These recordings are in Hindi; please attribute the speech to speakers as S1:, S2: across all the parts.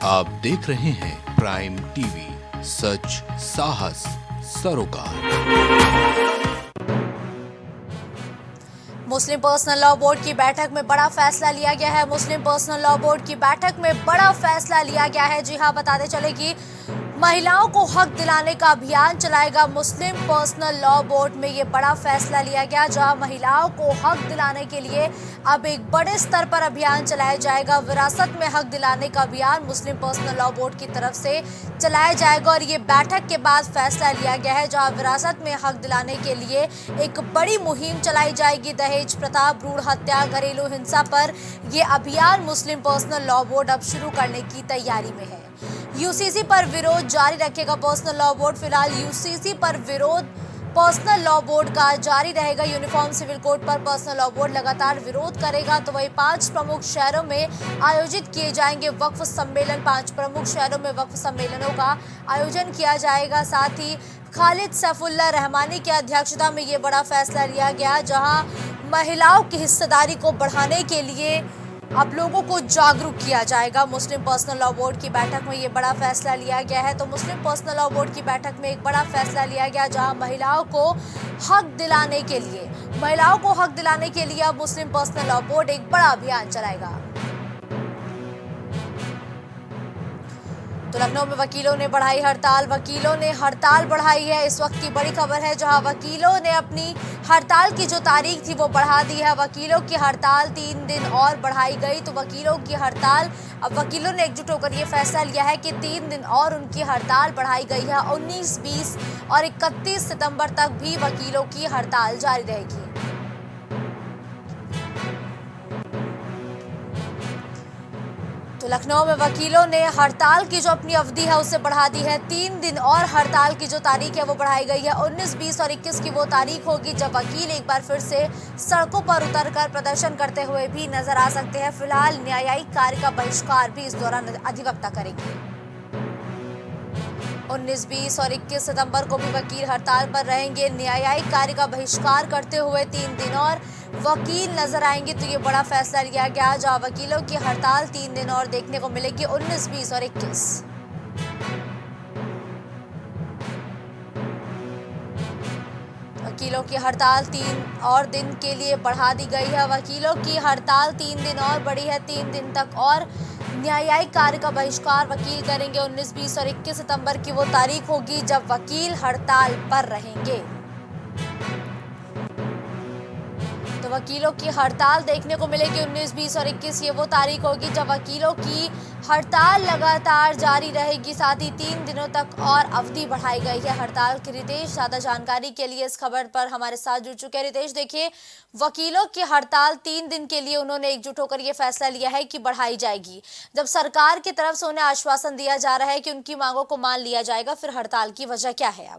S1: आप देख रहे हैं प्राइम टीवी, सच साहस सरोकार।
S2: मुस्लिम पर्सनल लॉ बोर्ड की बैठक में बड़ा फैसला लिया गया है। मुस्लिम पर्सनल लॉ बोर्ड की बैठक में बड़ा फैसला लिया गया है। जी हां, बताते चले कि महिलाओं को हक दिलाने का अभियान चलाएगा मुस्लिम पर्सनल लॉ बोर्ड में। ये बड़ा फैसला लिया गया, जहां महिलाओं को हक दिलाने के लिए अब एक बड़े स्तर पर अभियान चलाया जाएगा। विरासत में हक दिलाने का अभियान मुस्लिम पर्सनल लॉ बोर्ड की तरफ से चलाया जाएगा और ये बैठक के बाद फैसला लिया गया है, जहां विरासत में हक दिलाने के लिए एक बड़ी मुहिम चलाई जाएगी। दहेज प्रथा, भ्रूण हत्या, घरेलू हिंसा पर यह अभियान मुस्लिम पर्सनल लॉ बोर्ड अब शुरू करने की तैयारी में है। यूसीसी पर विरोध जारी रखेगा पर्सनल लॉ बोर्ड। फिलहाल यूसीसी पर विरोध पर्सनल लॉ बोर्ड का जारी रहेगा। यूनिफॉर्म सिविल कोड पर पर्सनल लॉ बोर्ड लगातार विरोध करेगा। तो वही 5 प्रमुख शहरों में आयोजित किए जाएंगे वक्फ सम्मेलन। 5 प्रमुख शहरों में वक्फ सम्मेलनों का आयोजन किया जाएगा। साथ ही खालिद सैफुल्लाह रहमानी की अध्यक्षता में ये बड़ा फैसला लिया गया, जहां महिलाओं की हिस्सेदारी को बढ़ाने के लिए अब लोगों को जागरूक किया जाएगा। मुस्लिम पर्सनल लॉ बोर्ड की बैठक में ये बड़ा फैसला लिया गया है। तो मुस्लिम पर्सनल लॉ बोर्ड की बैठक में एक बड़ा फैसला लिया गया, जहां महिलाओं को हक दिलाने के लिए अब मुस्लिम पर्सनल लॉ बोर्ड एक बड़ा अभियान चलाएगा। तो लखनऊ में वकीलों ने बढ़ाई हड़ताल। वकीलों ने हड़ताल बढ़ाई है, इस वक्त की बड़ी खबर है, जहां वकीलों ने अपनी हड़ताल की जो तारीख थी वो बढ़ा दी है। वकीलों की हड़ताल 3 दिन और बढ़ाई गई। तो वकीलों की हड़ताल, अब वकीलों ने एकजुट होकर ये फैसला लिया है कि 3 दिन और उनकी हड़ताल बढ़ाई गई है। 19, 20 और 31 सितंबर तक भी वकीलों की हड़ताल जारी रहेगी। तो लखनऊ में वकीलों ने हड़ताल की जो अपनी अवधि है उसे बढ़ा दी है। 3 दिन और हड़ताल की जो तारीख है वो बढ़ाई गई है। 19, 20 और 21 की वो तारीख होगी जब वकील एक बार फिर से सड़कों पर उतरकर प्रदर्शन करते हुए भी नजर आ सकते हैं। फिलहाल न्यायिक कार्य का बहिष्कार भी इस दौरान अधिवक्ता करेंगे। 19, 20 और 21 सितंबर को भी वकील हड़ताल पर रहेंगे। न्यायिक कार्य का बहिष्कार करते हुए 3 दिन और वकील नजर आएंगे। तो ये बड़ा फैसला लिया गया, जहां वकीलों की हड़ताल 3 दिन और देखने को मिलेगी। 19, 20 और 21। वकीलों की हड़ताल 3 और दिन के लिए बढ़ा दी गई है। वकीलों की हड़ताल 3 दिन और बढ़ी है। 3 दिन तक और न्यायिक कार्य का बहिष्कार वकील करेंगे। 19, 20 और 21 सितंबर की वो तारीख होगी जब वकील हड़ताल पर रहेंगे। तो वकीलों की हड़ताल देखने को मिलेगी 19, 20 और 21। ये वो तारीख होगी जब वकीलों की हड़ताल लगातार जारी रहेगी। साथ ही 3 दिनों तक और अवधि बढ़ाई गई है हड़ताल की। रितेश ज्यादा जानकारी के लिए इस खबर पर हमारे साथ जुड़ चुके हैं। रितेश, देखिए, वकीलों की हड़ताल 3 दिन के लिए उन्होंने एकजुट होकर ये फैसला लिया है कि बढ़ाई जाएगी, जब सरकार की तरफ से उन्हें आश्वासन दिया जा रहा है कि उनकी मांगों को मान लिया जाएगा। फिर हड़ताल की वजह क्या है?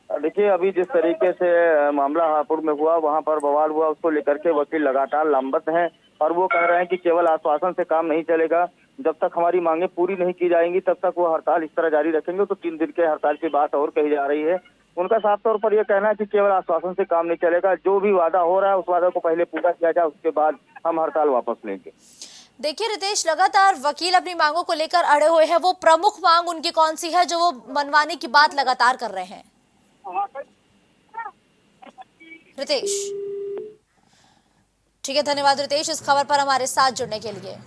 S2: अब
S3: देखिए, अभी जिस तरीके से मामला हापुड़ में हुआ, वहां पर बवाल हुआ, उसको लेकर के वकील लगातार लामबंद हैं और वो कह रहे हैं कि केवल आश्वासन से काम नहीं चलेगा। जब तक हमारी मांगे पूरी नहीं की जाएंगी तब तक वो हड़ताल इस तरह जारी रखेंगे। तो 3 दिन के हड़ताल की बात और कही जा रही है। उनका साफ तौर पर यह कहना है कि केवल आश्वासन से काम नहीं चलेगा, जो भी वादा हो रहा है उस वादा को पहले पूरा किया जाए, उसके बाद हम हड़ताल वापस लेंगे।
S2: देखिए रितेश, लगातार वकील अपनी मांगों को लेकर अड़े हुए हैं। वो प्रमुख मांग उनकी कौन सी है जो वो मनवाने की बात लगातार कर रहे हैं? रितेश, ठीक है, धन्यवाद रितेश इस खबर पर हमारे साथ जुड़ने के लिए।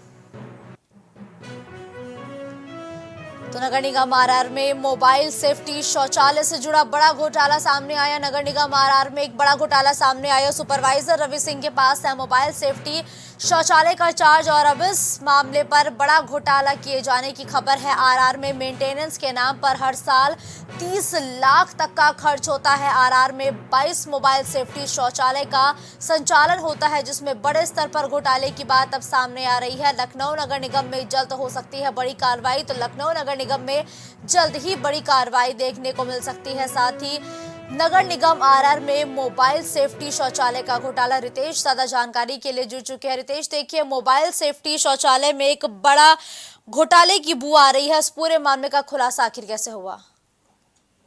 S2: तो नगर निगम आरआर में मोबाइल सेफ्टी शौचालय से जुड़ा बड़ा घोटाला सामने आया। नगर निगम आरआर में एक बड़ा घोटाला सामने आया। सुपरवाइजर रवि सिंह के पास है मोबाइल सेफ्टी शौचालय का चार्ज और अब इस मामले पर बड़ा घोटाला किए जाने की खबर है। आरआर में मेंटेनेंस के नाम पर हर साल 30 लाख तक का खर्च होता है। आरआर में 22 मोबाइल सेफ्टी शौचालय का संचालन होता है, जिसमें बड़े स्तर पर घोटाले की बात अब सामने आ रही है। लखनऊ नगर निगम में जल्द हो सकती है बड़ी कार्रवाई। तो लखनऊ नगर निगम में जल्द ही बड़ी कार्रवाई देखने को मिल सकती है। साथ ही नगर निगम आरआर में मोबाइल सेफ्टी शौचालय का घोटाला। रितेश ज्यादा जानकारी के लिए जुड़ चुके हैं। रितेश, देखिए, मोबाइल सेफ्टी शौचालय में एक बड़ा घोटाले की बू आ रही है। इस पूरे मामले का खुलासा आखिर कैसे हुआ?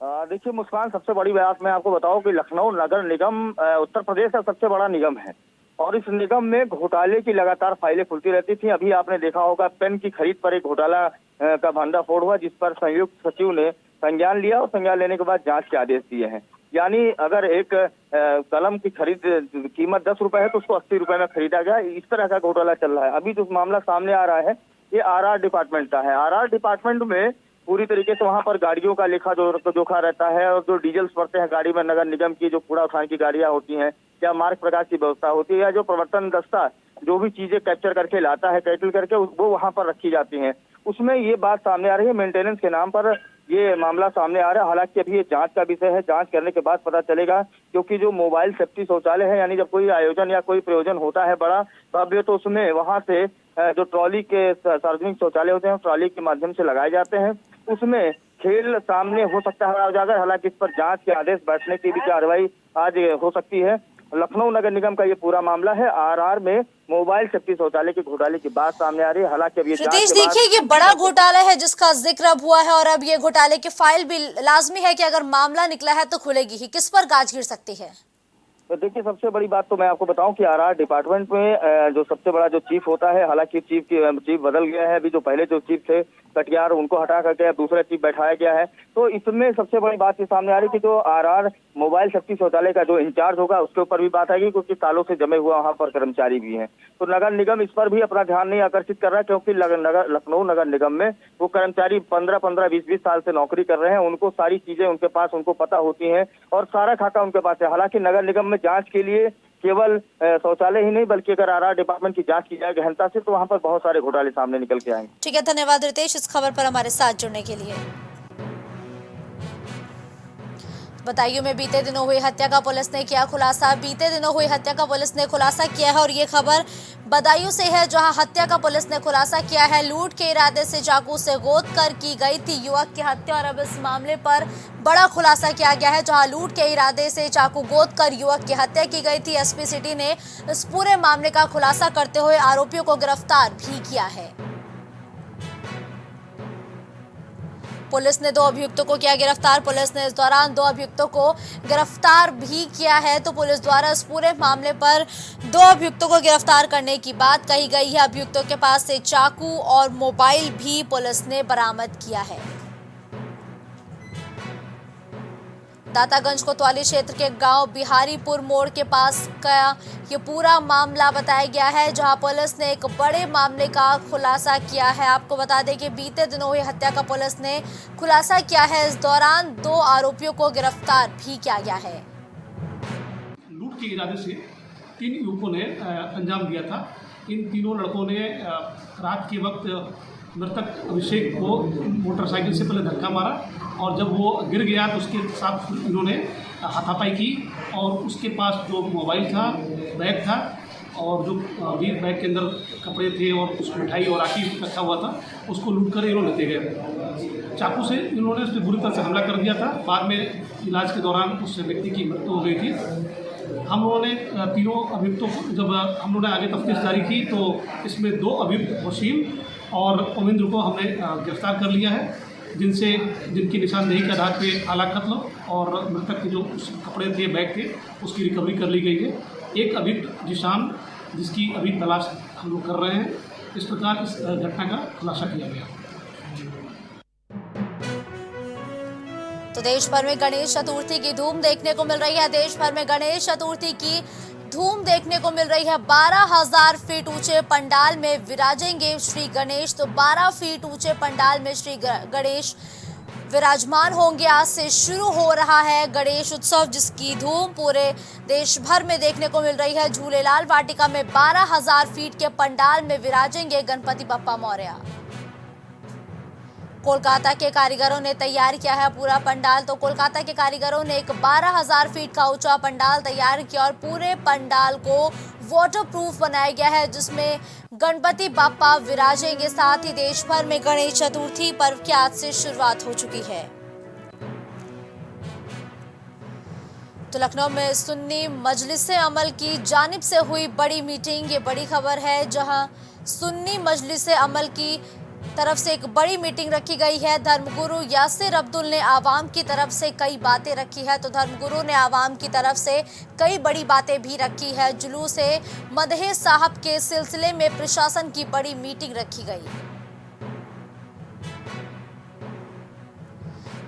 S3: देखिए मुस्कान, सबसे बड़ी बात मैं आपको बताऊं कि लखनऊ नगर निगम उत्तर प्रदेश का सबसे बड़ा निगम है और इस निगम में घोटाले की लगातार फाइलें खुलती रहती थी। अभी आपने देखा होगा पेन की खरीद पर एक घोटाला का भंडाफोड़ हुआ, जिस पर संयुक्त सचिव ने संज्ञान लिया और संज्ञान लेने के बाद जांच के आदेश दिए हैं। यानी अगर एक कलम की खरीद कीमत 10 रुपए है तो उसको 80 रुपए में खरीदा गया, इस तरह का घोटाला चल रहा है। अभी जो मामला सामने आ रहा है ये आरआर डिपार्टमेंट का है। आरआर डिपार्टमेंट में पूरी तरीके से वहां पर गाड़ियों का लेखा जोखा रहता है और जो डीजल्स पड़ते हैं गाड़ी में, नगर निगम की जो कूड़ा उठाने की गाड़ियां होती हैं या मार्ग प्रकाश की व्यवस्था होती है या जो प्रवर्तन दस्ता जो भी चीजें कैप्चर करके लाता है कैटल करके, वो वहां पर रखी जाती हैं। उसमें ये बात सामने आ रही है, मेंटेनेंस के नाम पर ये मामला सामने आ रहा है। हालांकि अभी ये जांच का विषय है, जांच करने के बाद पता चलेगा, क्योंकि जो मोबाइल सेफ्टी शौचालय है, यानी जब कोई आयोजन या कोई प्रयोजन होता है बड़ा भव्य, तो उसमें वहां से जो ट्रॉली के सार्वजनिक शौचालय होते हैं ट्रॉली के माध्यम से लगाए जाते हैं, उसमें खेल सामने हो सकता है उजागर। हालांकि इस पर जांच के आदेश बैठने की भी कार्रवाई आज हो सकती है। लखनऊ नगर निगम का ये पूरा मामला है। आरआर में मोबाइल सेफ्टी शौचालय के घोटाले की बात सामने आ रही है। हालांकि अब ये
S2: रितेश देखिए, ये बड़ा घोटाला है जिसका जिक्र अब हुआ है और अब ये घोटाले की फाइल भी लाजमी है कि अगर मामला निकला है तो खुलेगी ही। किस पर गाज गिर सकती है?
S3: तो देखिए, सबसे बड़ी बात तो मैं आपको बताऊं कि आरआर डिपार्टमेंट में जो सबसे बड़ा जो चीफ होता है, हालांकि चीफ बदल गया है। अभी जो पहले जो चीफ थे कटियार, उनको हटा करके अब दूसरा चीफ बैठाया गया है। तो इसमें सबसे बड़ी बात ये सामने आ रही है कि जो आरआर मोबाइल सेफ्टी शौचालय का जो इंचार्ज होगा उसके ऊपर भी बात आएगी, क्योंकि सालों से जमे हुआ वहां पर कर्मचारी भी हैं। तो नगर निगम इस पर भी अपना ध्यान नहीं आकर्षित कर रहा है, क्योंकि लखनऊ नगर निगम में वो कर्मचारी 15-15, 20-20 साल से नौकरी कर रहे हैं। उनको सारी चीजें उनके पास उनको पता होती हैं और सारा खाका उनके पास है। हालांकि नगर निगम में जांच के लिए केवल शौचालय ही नहीं, बल्कि अगर आरआर डिपार्टमेंट की जांच की जाए गहनता से, तो वहां पर बहुत सारे घोटाले सामने निकल के आएंगे।
S2: ठीक है, धन्यवाद रितेश इस खबर पर हमारे साथ जुड़ने के लिए। बदायूं में बीते दिनों हुई हत्या का पुलिस ने किया खुलासा। बीते दिनों हुई हत्या का पुलिस ने खुलासा किया है और ये खबर बदायूं से है, जहां हत्या का पुलिस ने खुलासा किया है। लूट के इरादे से चाकू से गोद कर की गई थी युवक की हत्या और अब इस मामले पर बड़ा खुलासा किया गया है, जहां लूट के इरादे से चाकू गोद कर युवक की हत्या की गई थी। एसपी सिटी ने इस पूरे मामले का खुलासा करते हुए आरोपियों को गिरफ्तार भी किया है। पुलिस ने 2 अभियुक्तों को किया गिरफ्तार। पुलिस ने इस दौरान 2 अभियुक्तों को गिरफ्तार भी किया है। तो पुलिस द्वारा इस पूरे मामले पर 2 अभियुक्तों को गिरफ्तार करने की बात कही गई है। अभियुक्तों के पास से चाकू और मोबाइल भी पुलिस ने बरामद किया है। दातागंज कोतवाली क्षेत्र के गांव बिहारीपुर मोड़ के पास का ये पूरा मामला बताया गया है, जहां पुलिस ने एक बड़े मामले का खुलासा किया है। आपको बता दें कि बीते दिनों हुई हत्या का पुलिस ने खुलासा किया है। इस दौरान 2 आरोपियों को गिरफ्तार भी किया गया है।
S4: लूट के इरादे से 3 युवकों ने अंजाम दिया था। इन तीनों लड़कों ने रात के वक्त मृतक अभिषेक को मोटरसाइकिल से पहले धक्का मारा और जब वो गिर गया तो उसके साथ इन्होंने हाथापाई की और उसके पास जो मोबाइल था, बैग था और जो बैग के अंदर कपड़े थे और कुछ मिठाई और आटी रखा हुआ था, उसको लूट कर इन्होंने लेते गए। चाकू से इन्होंने उस पर बुरी तरह से हमला कर दिया था। बाद में इलाज के दौरान उस व्यक्ति की मृत्यु हो गई थी। हम लोगों ने तीनों अभियुक्तों को जब हम लोगों ने आगे तफ्तीश जारी की तो इसमें 2 अभियुक्त वसीम और उमेंद्र को हमने गिरफ्तार कर लिया है, जिनकी निशानदेही के आधार पे आला कत्ल और मृतक के जो कपड़े थे, बैग थे, उसकी रिकवरी कर ली गई है। एक अभियुक्त जिशान, जिसकी अभी तलाश हम लोग कर रहे हैं। इस प्रकार इस घटना का खुलासा किया गया।
S2: तो देश भर में गणेश चतुर्थी की धूम देखने को मिल रही है। देश भर में गणेश चतुर्थी की धूम देखने को मिल रही है। 12,000 फीट ऊंचे पंडाल में विराजेंगे श्री गणेश। तो 12 फीट ऊंचे पंडाल में श्री गणेश विराजमान होंगे। आज से शुरू हो रहा है गणेश उत्सव, जिसकी धूम पूरे देश भर में देखने को मिल रही है। झूलेलाल वाटिका में 12,000 फीट के पंडाल में विराजेंगे गणपति बप्पा मौर्य। कोलकाता के कारीगरों ने तैयार किया है पूरा पंडाल। तो कोलकाता के कारीगरों ने एक 12,000 फीट का ऊंचा पंडाल तैयार किया और पूरे पंडाल को वाटरप्रूफ बनाया गया है, जिसमें गणपति बाप्पा विराजेंगे। साथ ही देश भर में गणेश चतुर्थी पर्व की आज से शुरुआत हो चुकी है। तो लखनऊ में सुन्नी मजलिसे अमल की जानिब से हुई बड़ी मीटिंग, ये बड़ी खबर है, जहां सुन्नी मजलिसे अमल की तरफ से एक बड़ी मीटिंग रखी गई है। धर्मगुरु यासिर अब्दुल ने आवाम की तरफ से कई बातें रखी है, तो धर्मगुरु ने आवाम की तरफ से कई बड़ी बातें भी रखी है। जुलूस मदहे साहब के सिलसिले में प्रशासन की बड़ी मीटिंग रखी गई।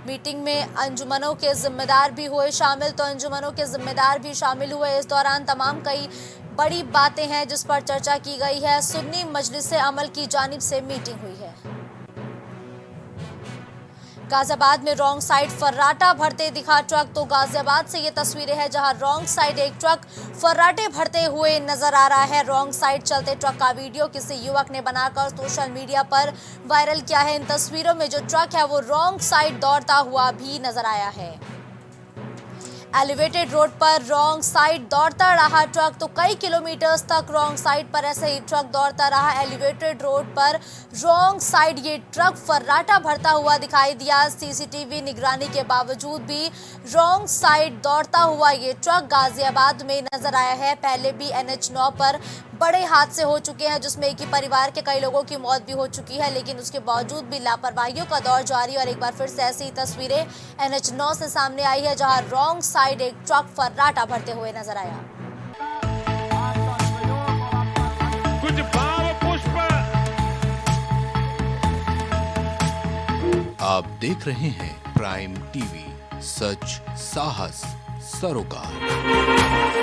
S2: मीटिंग में अंजुमनों के जिम्मेदार भी हुए शामिल, तो अंजुमनों के जिम्मेदार भी शामिल हुए। इस दौरान तमाम कई बड़ी बातें हैं जिस पर चर्चा की गई है। सुन्नी मजलिस अमल की जानिब से मीटिंग हुई है। गाजियाबाद में रॉन्ग साइड फर्राटा भरते दिखा ट्रक, तो गाजियाबाद से ये तस्वीरें हैं जहां रॉन्ग साइड एक ट्रक फर्राटे भरते हुए नजर आ रहा है। रॉन्ग साइड चलते ट्रक का वीडियो किसी युवक ने बनाकर सोशल मीडिया पर वायरल किया है। इन तस्वीरों में जो ट्रक है वो रॉन्ग साइड दौड़ता हुआ भी नजर आया है। एलिवेटेड रोड पर रॉन्ग साइड दौड़ता रहा ट्रक, तो कई किलोमीटर्स तक रॉन्ग साइड पर ऐसे ही ट्रक दौड़ता रहा। एलिवेटेड रोड पर रॉन्ग साइड ये ट्रक फर्राटा भरता हुआ दिखाई दिया। सीसीटीवी निगरानी के बावजूद भी रॉन्ग साइड दौड़ता हुआ ये ट्रक गाजियाबाद में नजर आया है। पहले भी NH9 पर बड़े हादसे हो चुके हैं जिसमें एक ही परिवार के कई लोगों की मौत भी हो चुकी है, लेकिन उसके बावजूद भी लापरवाहियों का दौर जारी। और एक बार फिर से ऐसी तस्वीरें NH9 से सामने आई है जहां रॉन्ग साइड एक ट्रक फर्राटा भरते हुए नजर आया।
S5: कुछ भाव पुष्प।
S1: आप देख रहे हैं प्राइम टीवी, सच साहस सरोकार।